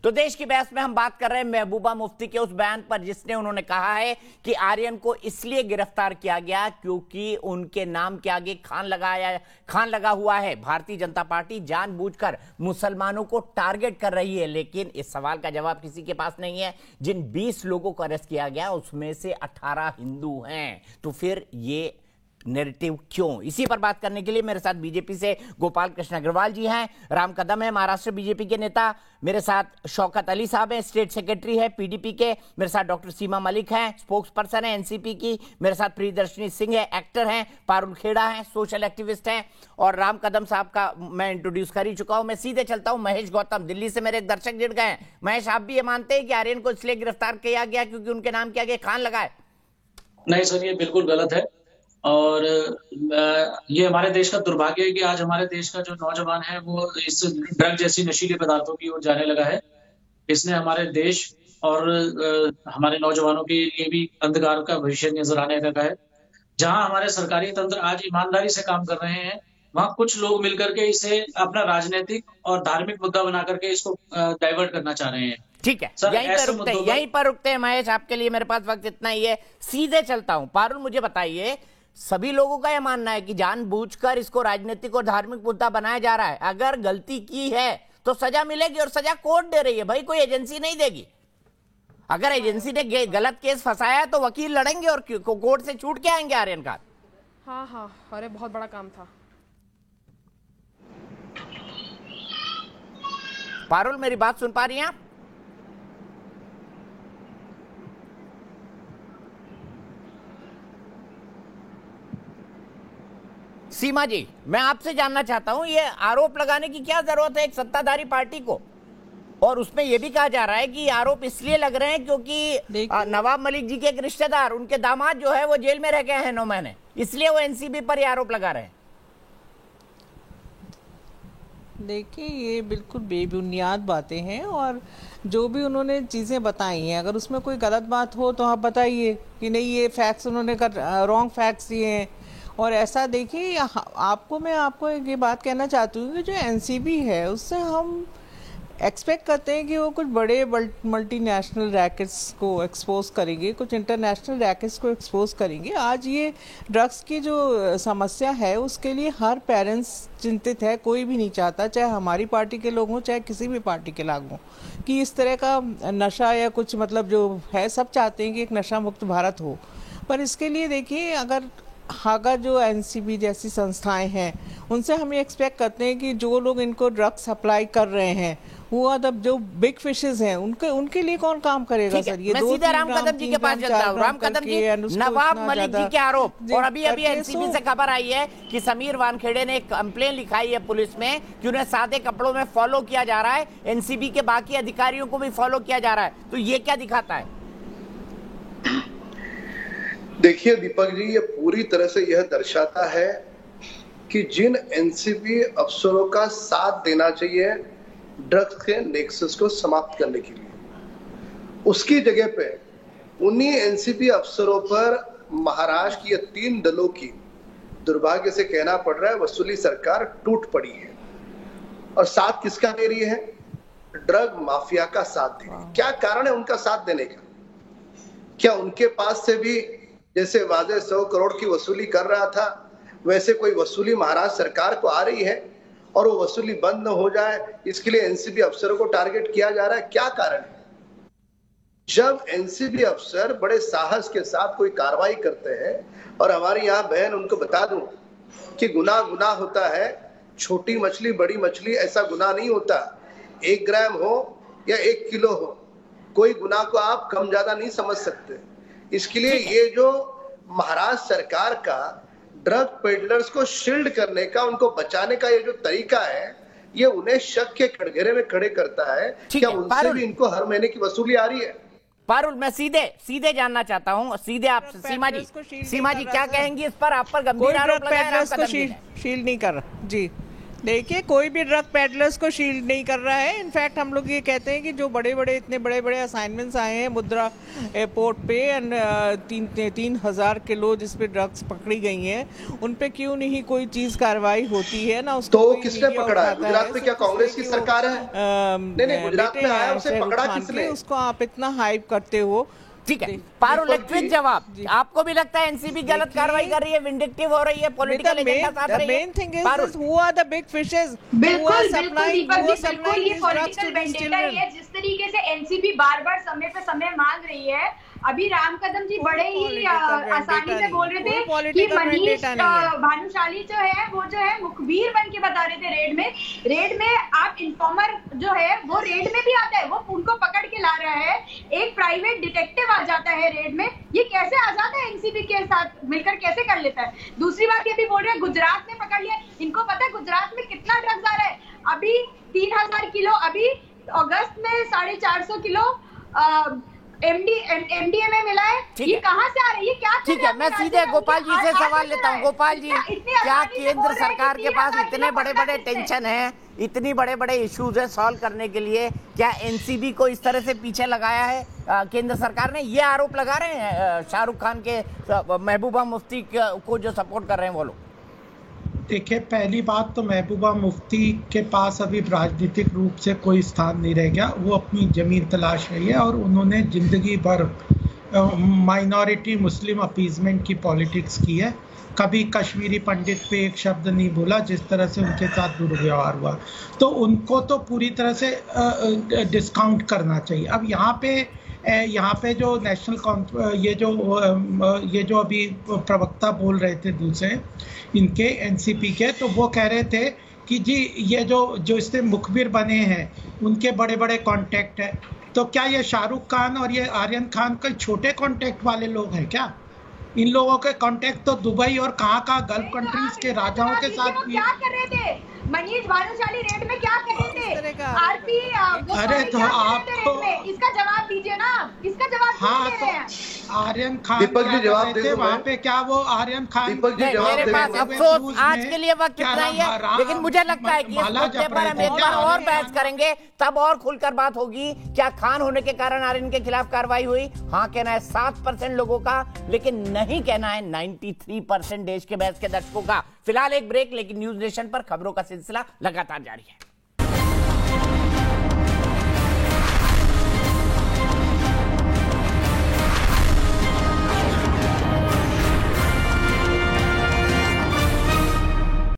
तो देश की बहस में हम बात कर रहे हैं महबूबा मुफ्ती के उस बयान पर जिसने उन्होंने कहा है कि आर्यन को इसलिए गिरफ्तार किया गया क्योंकि उनके नाम के आगे खान लगा हुआ है। भारतीय जनता पार्टी जानबूझकर मुसलमानों को टारगेट कर रही है, लेकिन इस सवाल का जवाब किसी के पास नहीं है। जिन 20 लोगों को अरेस्ट किया गया उसमें से 18 हिंदू हैं, तो फिर ये नैरेटिव क्यों? इसी पर बात करने के लिए मेरे साथ बीजेपी से गोपाल कृष्ण अग्रवाल जी हैं, राम कदम है महाराष्ट्र बीजेपी के नेता, मेरे साथ शौकत अली साहब हैं, स्टेट सेक्रेटरी है पीडीपी के, मेरे साथ डॉक्टर सीमा मलिक हैं, स्पोक्स पर्सन है एनसीपी की, मेरे साथ प्रियदर्शनी सिंह है, एक्टर हैं, पारुल खेड़ा है, सोशल एक्टिविस्ट हैं, और राम कदम साहब का मैं इंट्रोड्यूस कर ही चुका हूं। मैं सीधे चलता हूं महेश गौतम, दिल्ली से मेरे एक दर्शक जुड़ गए हैं। महेश, आप भी ये मानते हैं कि आर्यन को इसलिए गिरफ्तार किया गया क्योंकि उनके नाम के आगे खान लगा है? नहीं सर, ये बिल्कुल गलत है। और ये हमारे देश का दुर्भाग्य है कि आज हमारे देश का जो नौजवान है वो इस ड्रग जैसी नशीली पदार्थों की ओर जाने लगा है। इसने हमारे देश और हमारे नौजवानों के लिए भी अंधकार का भविष्य नजर आने लगा है। जहां हमारे सरकारी तंत्र आज ईमानदारी से काम कर रहे हैं, वहां कुछ लोग मिलकर के इसे अपना राजनीतिक और धार्मिक मुद्दा बना करके इसको डाइवर्ट करना चाह रहे हैं। ठीक है, यहीं पर रुकते हैं महेश, आपके लिए मेरे पास वक्त इतना ही है। सीधे चलता हूं पारुल, मुझे बताइए, सभी लोगों का यह मानना है कि जानबूझकर इसको राजनीतिक और धार्मिक मुद्दा बनाया जा रहा है। अगर गलती की है तो सजा मिलेगी, और सजा कोर्ट दे रही है भाई, कोई एजेंसी नहीं देगी। अगर एजेंसी ने गलत केस फंसाया है तो वकील लड़ेंगे और कोर्ट से छूट के आएंगे आर्यन का। हाँ, अरे बहुत बड़ा काम था। पारुल, मेरी बात सुन पा रही हैं आप? सीमा जी, मैं आपसे जानना चाहता हूं, ये आरोप लगाने की क्या जरूरत है एक सत्ताधारी पार्टी को? और उसमें यह भी कहा जा रहा है कि आरोप इसलिए लग रहे हैं क्योंकि नवाब मलिक जी के एक रिश्तेदार, उनके दामाद जो है वो जेल में रह गए हैं 9 महीने, इसलिए वो एनसीबी पर ये आरोप लगा रहे हैं। देखिए, ये बिल्कुल बेबुनियाद बातें हैं, और जो भी उन्होंने चीज़ें बताई हैं, अगर उसमें कोई गलत बात हो तो आप बताइए कि नहीं ये फैक्ट्स उन्होंने रॉन्ग फैक्ट्स दिए हैं। और ऐसा देखिए, मैं आपको ये बात कहना चाहती हूँ कि जो एनसीबी है उससे हम एक्सपेक्ट करते हैं कि वो कुछ बड़े मल्टीनेशनल रैकेट्स को एक्सपोज करेंगे, कुछ इंटरनेशनल रैकेट्स को एक्सपोज करेंगे। आज ये ड्रग्स की जो समस्या है उसके लिए हर पेरेंट्स चिंतित है, कोई भी नहीं चाहता, चाहे हमारी पार्टी के लोग हों चाहे किसी भी पार्टी के लोग हों, कि इस तरह का नशा या कुछ मतलब जो है, सब चाहते हैं कि एक नशा मुक्त भारत हो। पर इसके लिए देखिए, अगर जो एनसीबी जैसी संस्थाएं हैं उनसे हम ये एक्सपेक्ट करते हैं कि जो लोग इनको ड्रग सप्लाई कर रहे हैं वो अब जो बिग फिशेस हैं उनके लिए कौन काम करेगा सर? ये मैं सीधा राम कदम जी के पास चलता हूं। राम कदम जी, नवाब मलिक जी के आरोप, और अभी एनसीबी से खबर आई है कि समीर वानखेड़े ने एक कंप्लेन लिखाई है पुलिस में कि उन्हें सादे कपड़ों में फॉलो किया जा रहा है, एनसीबी के बाकी अधिकारियों को भी फॉलो किया जा रहा है। तो ये क्या दिखाता है? देखिए दीपक जी, ये पूरी तरह से यह दर्शाता है कि जिन एनसीबी अफसरों का साथ देना चाहिए ड्रग्स के नेक्सस को समाप्त करने के लिए, उसकी जगह पे उन्हीं एनसीबी अफसरों पर महाराष्ट्र की 3 दलों की, दुर्भाग्य से कहना पड़ रहा है, वसूली सरकार टूट पड़ी है। और साथ किसका दे रही है? ड्रग माफिया का साथ दे रही है। क्या कारण है उनका साथ देने का? क्या उनके पास से भी जैसे वाजे 100 करोड़ की वसूली कर रहा था वैसे कोई वसूली महाराष्ट्र सरकार को आ रही है, और वो वसूली बंद न हो जाए इसके लिए एनसीबी अफसरों को टारगेट किया जा रहा है? क्या कारण है? जब एनसीबी अफसर बड़े साहस के साथ कोई कार्रवाई करते हैं, और हमारी यहाँ बहन, उनको बता दूं कि गुनाह होता है, छोटी मछली बड़ी मछली ऐसा गुनाह नहीं होता। 1 ग्राम हो या 1 किलो हो, कोई गुनाह को आप कम ज्यादा नहीं समझ सकते। इसके लिए ये जो महाराष्ट्र सरकार का ड्रग पेडलर्स को शील्ड करने का, उनको बचाने का ये जो तरीका है, ये उन्हें शक के कटघरे में खड़े करता है। क्या उनसे भी इनको हर महीने की वसूली आ रही है? पारुल, मैं सीधे जानना चाहता हूं, सीधे आप सीमा जी क्या कहेंगी इस पर? आप पर गंभीर आरोप लगाए राम कदम जी ने। शील्ड नहीं कर रहा जी। देखिए, कोई भी ड्रग पेडलर्स को शील्ड नहीं कर रहा है। इनफैक्ट हम लोग ये कहते हैं कि जो इतने बड़े बड़े असाइनमेंट्स आए हैं मुद्रा एयरपोर्ट पे एंड 3,000 किलो जिस पे ड्रग्स पकड़ी गई हैं, उन पे क्यों नहीं कोई चीज कार्रवाई होती है ना। उसको तो किसने पकड़ा है? गुजरात में क्या कांग्रेस की सरकार है? नहीं, गुजरात में आया, उसे पकड़ा किसने? उसको आप इतना हाइप करते हो। ठीक है, पारुल एक क्विक जवाब, आपको भी लगता है एनसीबी गलत कार्रवाई कर रही है, विंडिक्टिव हो रही है, पॉलिटिकल एजेंडा साथ रही है? Main thing is who are the big fishes? बिल्कुल बिल्कुल दीपक जी, बिल्कुल ये पॉलिटिकल वेंडेटा ही है। जिस तरीके से एनसीबी बार-बार समय पे समय मांग रही है, अभी राम कदम जी बड़े ही आसानी से बोल रहे थे कि मनीष भानुशाली जो है मुखबिर बन के बता रहे थे रेड में आप इन्फॉर्मर जो है वो रेड में भी आता है, वो उनको पकड़ के ला रहा है, एक प्राइवेट डिटेक्टिव आ जाता है रेड में। ये कैसे आ जाता है? एनसीबी के साथ मिलकर कैसे कर लेता है? दूसरी बात ये भी बोल रहे हैं गुजरात ने पकड़ लिया, इनको पता है गुजरात में कितना ड्रग्स आ रहा है। अभी 3,000 किलो, अभी अगस्त में 450 किलो एमडीएमए मिला है। ये कहां से आ रही है? क्या? ठीक है, मैं सीधे गोपाल जी से सवाल लेता हूं। गोपाल जी, क्या केंद्र सरकार के पास इतने बड़े बड़े टेंशन है, इतनी बड़े बड़े इश्यूज है सॉल्व करने के लिए, क्या एनसीबी को इस तरह से पीछे लगाया है केंद्र सरकार ने? ये आरोप लगा रहे हैं शाहरुख खान के महबूबा मुफ्ती को जो सपोर्ट कर रहे हैं वो लोग। देखिए, पहली बात तो महबूबा मुफ्ती के पास अभी राजनीतिक रूप से कोई स्थान नहीं रह गया। वो अपनी ज़मीन तलाश रही है और उन्होंने ज़िंदगी भर माइनॉरिटी मुस्लिम अपीजमेंट की पॉलिटिक्स की है। कभी कश्मीरी पंडित पे एक शब्द नहीं बोला, जिस तरह से उनके साथ दुर्व्यवहार हुआ, तो उनको तो पूरी तरह से डिस्काउंट करना चाहिए। अब यहाँ पे जो नेशनल ये जो अभी प्रवक्ता बोल रहे थे दूसरे इनके एनसीपी के, तो वो कह रहे थे कि जी ये जो इससे मुखबिर बने हैं उनके बड़े बड़े कॉन्टैक्ट हैं। तो क्या ये शाहरुख खान और ये आर्यन खान कोई छोटे कॉन्टैक्ट वाले लोग हैं क्या? इन लोगों के कॉन्टैक्ट तो दुबई और कहाँ गल्फ कंट्रीज के राजाओं के साथ भी। क्या कर रहे थे मनीष भानुशाली रेड में? क्या कर रहे थे आरपी? अरे तो आपको इसका जवाब दीजिए ना, इसका जवाब। हाँ, तो आर्यन खान दीपक जी जवाब दे दो वहाँ पे। क्या वो आर्यन खान? दीपक जी जवाब मेरे पास अफसोस आज के लिए वक्त इतना ही है, लेकिन मुझे लगता है कि इस मुद्दे पर हम एक बार और बहस करेंगे, तब और खुलकर बात होगी। क्या खान होने के कारण आर्यन के खिलाफ कार्रवाई हुई? हाँ कहना है 7% लोगों का, लेकिन नहीं कहना है 93% देश के बहस के दर्शकों का। फिलहाल एक ब्रेक, लेकिन न्यूज नेशन पर खबरों का सिलसिला लगातार जारी है।